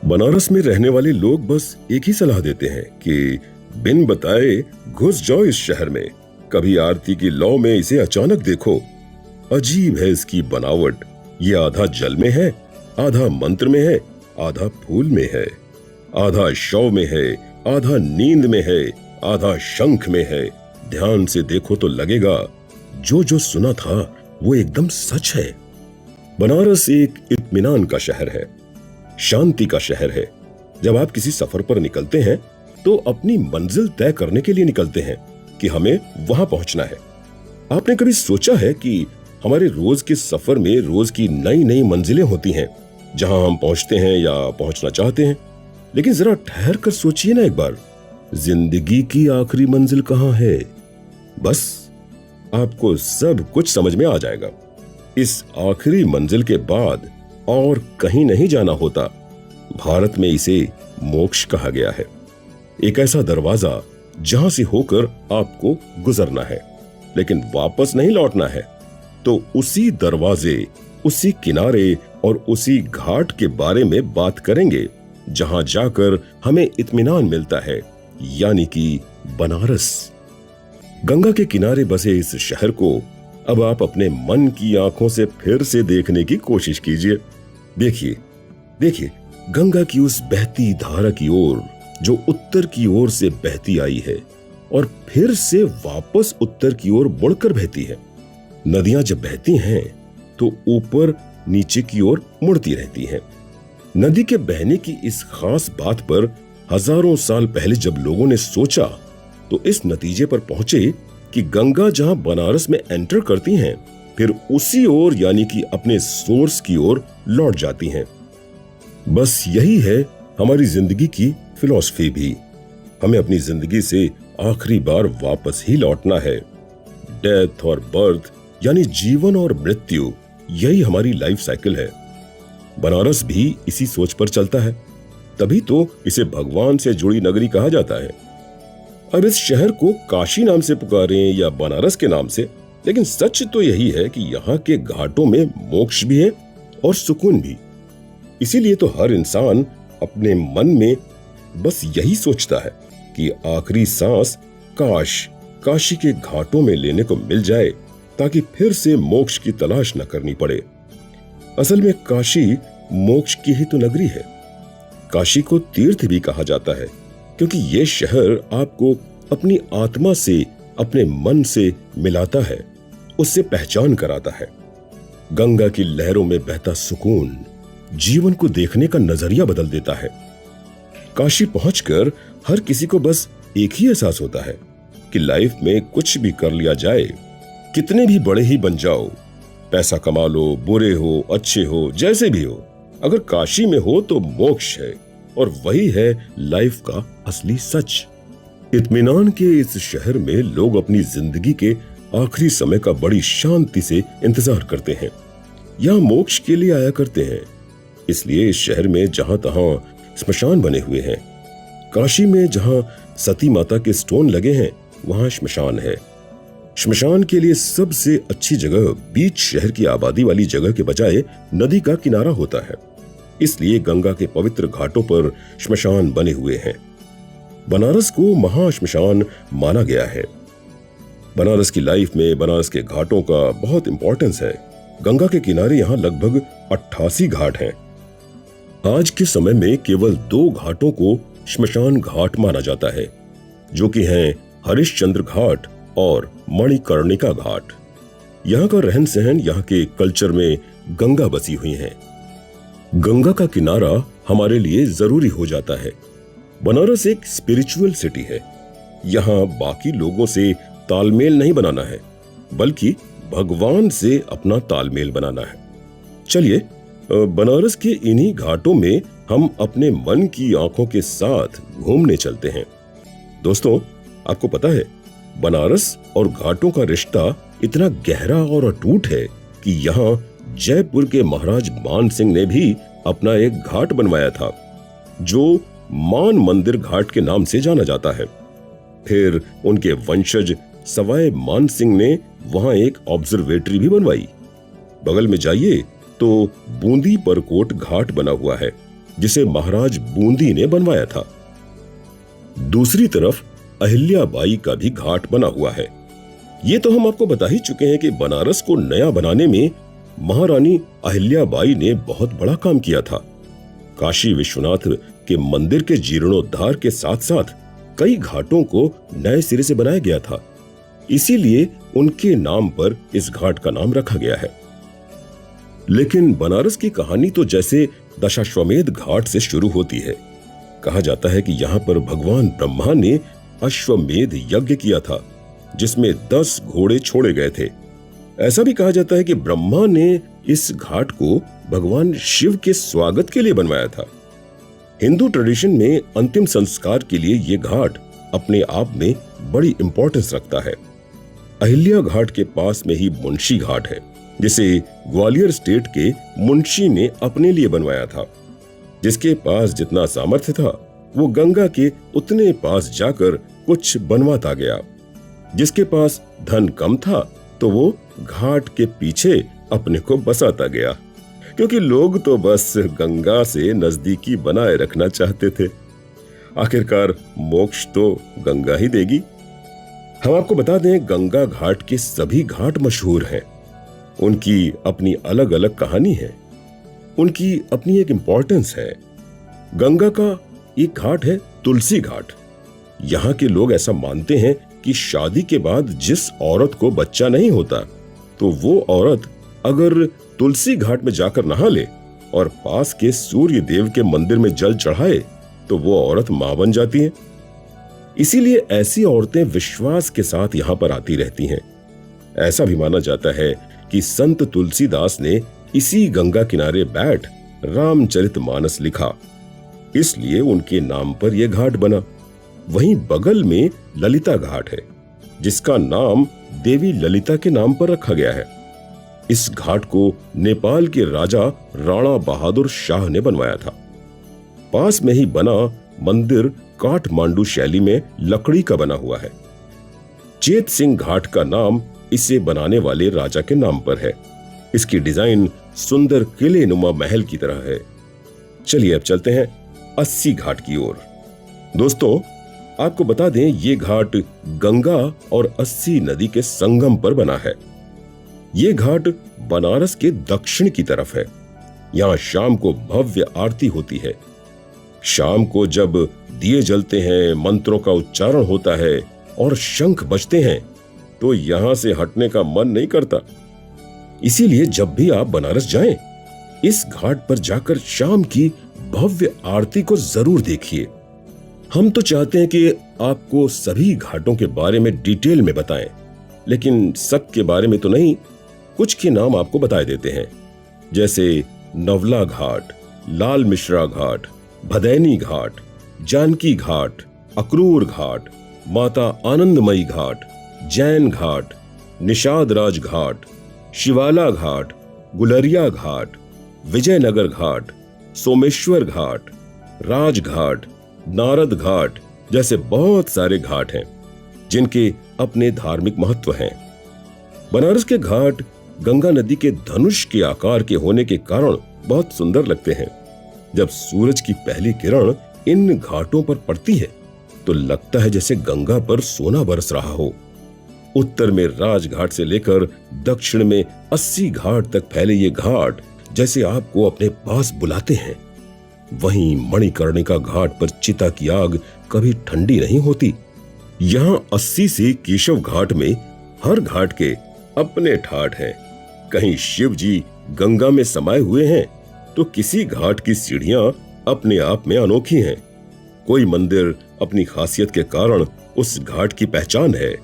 बनारस में रहने वाले लोग बस एक ही सलाह देते हैं कि बिन बताए घुस जाओ इस शहर में। कभी आरती की लौ में इसे अचानक देखो। अजीब है इसकी बनावट। ये आधा जल में है, आधा मंत्र में है, आधा फूल में है, आधा शव में है, आधा नींद में है, आधा शंख में है। ध्यान से देखो तो लगेगा जो जो सुना था वो एकदम सच है। बनारस एक इत्मीनान का शहर है, शांति का शहर है। जब आप किसी सफर पर निकलते हैं तो अपनी मंजिल तय करने के लिए निकलते हैं कि हमें वहां पहुंचना है। आपने कभी सोचा है कि हमारे रोज के सफर में रोज की नई नई मंजिलें होती हैं जहां हम पहुंचते हैं या पहुंचना चाहते हैं। लेकिन जरा ठहर कर सोचिए ना एक बार, जिंदगी की आखिरी मंजिल कहां है? बस आपको सब कुछ समझ में आ जाएगा। इस आखिरी मंजिल के बाद और कहीं नहीं जाना होता। भारत में इसे मोक्ष कहा गया है। एक ऐसा दरवाजा जहां से होकर आपको गुजरना है लेकिन वापस नहीं लौटना है। तो उसी दरवाजे, उसी किनारे और उसी घाट के बारे में बात करेंगे जहां जाकर हमें इत्मीनान मिलता है, यानी कि बनारस। गंगा के किनारे बसे इस शहर को अब आप अपने मन की आंखों से फिर से देखने की कोशिश कीजिए। देखिए देखिए गंगा की उस बहती धारा की ओर जो उत्तर की ओर से बहती आई है और फिर से वापस उत्तर की ओर मुड़कर बहती है। नदियां जब बहती हैं तो ऊपर नीचे की ओर मुड़ती रहती हैं। नदी के बहने की इस खास बात पर हजारों साल पहले जब लोगों ने सोचा तो इस नतीजे पर पहुंचे कि गंगा जहां बनारस में एंटर करती हैं फिर उसी ओर यानी कि अपने सोर्स की ओर लौट जाती हैं। बस यही है हमारी जिंदगी की फिलॉसफी भी। हमें अपनी जिंदगी से आखिरी बार वापस ही लौटना है। डेथ और बर्थ यानी जीवन और मृत्यु, यही हमारी लाइफ साइकिल है। बनारस भी इसी सोच पर चलता है, तभी तो इसे भगवान से जुड़ी नगरी कहा जाता है। अब इस शहर को काशी नाम से पुकारें या बनारस के नाम से, लेकिन सच तो यही है कि यहाँ के घाटों में मोक्ष भी है और सुकून भी। इसीलिए तो हर इंसान अपने मन में बस यही सोचता है कि आखिरी सांस काश काशी के घाटों में लेने को मिल जाए ताकि फिर से मोक्ष की तलाश न करनी पड़े। असल में काशी मोक्ष की ही तो नगरी है। काशी को तीर्थ भी कहा जाता है क्योंकि ये शहर आपको अपनी आत्मा से, अपने मन से मिलाता है, उससे पहचान कराता है। गंगा की लहरों में बहता सुकून जीवन को देखने का नजरिया बदल देता है। काशी पहुंचकर हर किसी को बस एक ही एहसास होता है कि लाइफ में कुछ भी कर लिया जाए, कितने भी बड़े ही बन जाओ, पैसा कमा लो, बुरे हो, अच्छे हो, जैसे भी हो, अगर काशी में हो तो मोक्ष है और वही है लाइफ का असली सच। इत्मीनान के इस शहर में लोग अपनी जिंदगी के आखिरी समय का बड़ी शांति से इंतजार करते हैं। यहाँ मोक्ष के लिए आया करते हैं। इसलिए इस शहर में जहां तहां श्मशान बने हुए हैं। काशी में जहां सती माता के स्टोन लगे हैं वहां श्मशान है। श्मशान के लिए सबसे अच्छी जगह बीच शहर की आबादी वाली जगह के बजाय नदी का किनारा होता है। इसलिए गंगा के पवित्र घाटों पर श्मशान बने हुए हैं। बनारस को महाश्मशान माना गया है। बनारस की लाइफ में बनारस के घाटों का बहुत इंपॉर्टेंस है। गंगा के किनारे यहाँ लगभग 88 घाट हैं। आज के समय में केवल 2 घाटों को श्मशान घाट माना जाता है, जो कि हैं हरिश्चंद्र घाट और मणिकर्णिका घाट। यहाँ का रहन सहन, यहाँ के कल्चर में गंगा बसी हुई है। गंगा का किनारा हमारे लिए जरूरी हो जाता है। बनारस एक स्पिरिचुअल सिटी है। यहाँ बाकी लोगों से तालमेल नहीं बनाना है, बल्कि भगवान से अपना तालमेल बनाना है। चलिए बनारस के इन्हीं घाटों में हम अपने मन की आंखों के साथ घूमने चलते हैं। दोस्तों, आपको पता है बनारस और घाटों का रिश्ता इतना गहरा और अटूट है कि यहाँ जयपुर के महाराज मान सिंह ने भी अपना एक घाट बनवाया था जो मान मंदिर घाट के नाम से जाना जाता है। फिर उनके वंशज सवाई मान सिंह ने वहां एक ऑब्जर्वेटरी भी बनवाई। बगल में जाइए तो बूंदी परकोट घाट बना हुआ है जिसे महाराज बूंदी ने बनवाया था। दूसरी तरफ अहिल्याबाई का भी घाट बना हुआ है। ये तो हम आपको बता ही चुके हैं कि बनारस को नया बनाने में महारानी अहिल्याबाई ने बहुत बड़ा काम किया था। काशी विश्वनाथ के मंदिर के जीर्णोद्धार के साथ साथ कई घाटों को नए सिरे से बनाया गया था, इसीलिए उनके नाम पर इस घाट का नाम रखा गया है। लेकिन बनारस की कहानी तो जैसे दशाश्वमेध घाट से शुरू होती है। कहा जाता है कि यहाँ पर भगवान ब्रह्मा ने अश्वमेध यज्ञ किया था, जिसमें 10 घोड़े छोड़े गए थे। ऐसा भी कहा जाता है कि ब्रह्मा ने इस घाट को भगवान शिव के स्वागत के लिए बनवाया था। हिंदू ट्रेडिशन में अंतिम संस्कार के लिए यह घाट अपने आप में बड़ी इंपॉर्टेंस रखता है। अहिल्या घाट के पास में ही मुंशी घाट है, जिसे ग्वालियर स्टेट के मुंशी ने अपने लिए बनवाया था। जिसके पास जितना सामर्थ्य था वो गंगा के उतने पास जाकर कुछ बनवाता गया। जिसके पास धन कम था तो वो घाट के पीछे अपने को बसाता गया, क्योंकि लोग तो बस गंगा से नजदीकी बनाए रखना चाहते थे। आखिरकार मोक्ष तो गंगा ही देगी। हम आपको बता दें, गंगा घाट के सभी घाट मशहूर हैं। उनकी अपनी अलग अलग कहानी है, उनकी अपनी एक इंपॉर्टेंस है। गंगा का एक घाट है तुलसी घाट। यहाँ के लोग ऐसा मानते हैं कि शादी के बाद जिस औरत को बच्चा नहीं होता तो वो औरत अगर तुलसी घाट में जाकर नहा ले और पास के सूर्य देव के मंदिर में जल चढ़ाए तो वो औरत मां बन जाती है। इसीलिए ऐसी औरतें विश्वास के साथ यहाँ पर आती रहती हैं। ऐसा भी माना जाता है कि संत तुलसीदास ने इसी गंगा किनारे बैठ रामचरितमानस लिखा, इसलिए उनके नाम पर यह घाट बना। वहीं बगल में ललिता घाट है, जिसका नाम देवी ललिता के नाम पर रखा गया है। इस घाट को नेपाल के राजा राणा बहादुर शाह ने बनवाया था। पास में ही बना मंदिर काठमांडू शैली में लकड़ी का बना हुआ है। चेत सिंह घाट का नाम इसे बनाने वाले राजा के नाम पर है। इसकी डिजाइन सुंदर किले नुमा महल की तरह है। चलिए अब चलते हैं 80 घाट की ओर। दोस्तों, आपको बता दें, ये घाट गंगा और 80 नदी के संगम पर बना है। ये घाट बनारस के दक्षिण की तरफ है। यहाँ शाम को भव्य आरती होती है। शाम को जब दिए जलते हैं, मंत्रों का उच्चारण होता है और शंख बजते हैं तो यहां से हटने का मन नहीं करता। इसीलिए जब भी आप बनारस जाएं, इस घाट पर जाकर शाम की भव्य आरती को जरूर देखिए। हम तो चाहते हैं कि आपको सभी घाटों के बारे में डिटेल में बताएं, लेकिन सब के बारे में तो नहीं, कुछ के नाम आपको बता देते हैं। जैसे नवला घाट, लाल मिश्रा घाट, भदैनी घाट, जानकी घाट, अक्रूर घाट, माता आनंदमयी घाट, जैन घाट, निषाद राज घाट, शिवाला घाट, गुलरिया घाट, विजयनगर घाट, सोमेश्वर घाट, राजघाट, नारद घाट जैसे बहुत सारे घाट हैं जिनके अपने धार्मिक महत्व हैं। बनारस के घाट गंगा नदी के धनुष के आकार के होने के कारण बहुत सुंदर लगते हैं। जब सूरज की पहली किरण इन घाटों पर पड़ती है तो लगता है जैसे गंगा पर सोना बरस रहा हो। उत्तर में राजघाट से लेकर दक्षिण में 80 घाट तक फैले ये घाट जैसे आपको अपने पास बुलाते हैं। वहीं मणिकर्णिका घाट पर चिता की आग कभी ठंडी नहीं होती। यहाँ 80 से केशव घाट में हर घाट के अपने ठाठ हैं। कहीं शिव जी गंगा में समाये हुए हैं तो किसी घाट की सीढ़ियां अपने आप में अनोखी हैं। कोई मंदिर अपनी खासियत के कारण उस घाट की पहचान है।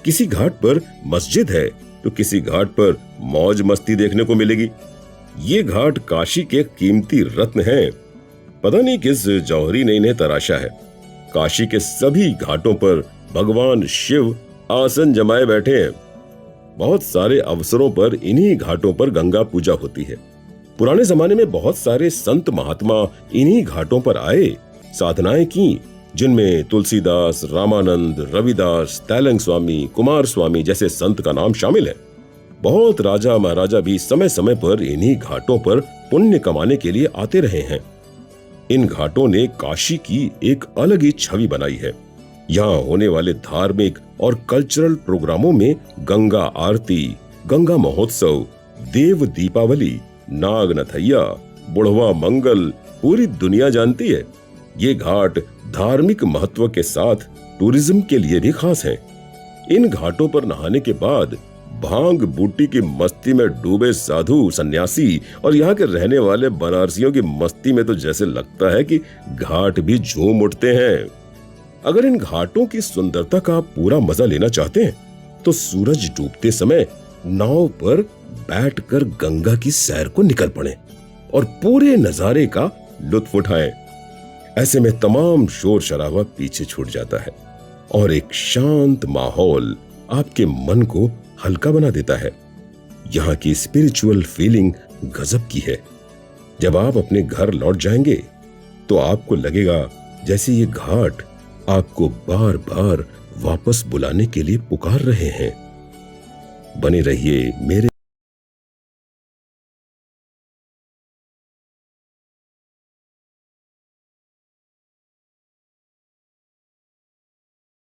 किसी घाट पर मस्जिद है तो किसी घाट पर मौज मस्ती देखने को मिलेगी। ये घाट काशी के कीमती रत्न हैं। पता नहीं किस जौहरी ने इन्हें तराशा है। काशी के सभी घाटों पर भगवान शिव आसन जमाए बैठे हैं। बहुत सारे अवसरों पर इन्हीं घाटों पर गंगा पूजा होती है। पुराने जमाने में बहुत सारे संत महात्मा इन्हीं घाटों पर आए, साधनाएं की, जिनमें तुलसीदास, रामानंद, रविदास, तैलंग स्वामी, कुमार स्वामी जैसे संत का नाम शामिल है। बहुत राजा महाराजा भी समय समय पर इन्हीं घाटों पर पुण्य कमाने के लिए आते रहे हैं। इन घाटों ने काशी की एक अलग ही छवि बनाई है। यहाँ होने वाले धार्मिक और कल्चरल प्रोग्रामों में गंगा आरती, गंगा महोत्सव, देव दीपावली, नाग नथैया, बुढ़वा मंगल पूरी दुनिया जानती है। ये घाट धार्मिक महत्व के साथ टूरिज्म के लिए भी खास हैं। इन घाटों पर नहाने के बाद भांग बूटी की मस्ती में डूबे साधु सन्यासी और यहाँ के रहने वाले बनारसियों की मस्ती में तो जैसे लगता है कि घाट भी झूम उठते हैं। अगर इन घाटों की सुंदरता का आप पूरा मजा लेना चाहते हैं तो सूरज डूबते समय नाव पर बैठकर गंगा की सैर को निकल पड़े और पूरे नजारे का लुत्फ उठाएं। ऐसे में तमाम शोर शराबा पीछे छूट जाता है और एक शांत माहौल आपके मन को हल्का बना देता है। यहाँ की स्पिरिचुअल फीलिंग गजब की है। जब आप अपने घर लौट जाएंगे तो आपको लगेगा जैसे ये घाट आपको बार बार वापस बुलाने के लिए पुकार रहे हैं। बने रहिए मेरे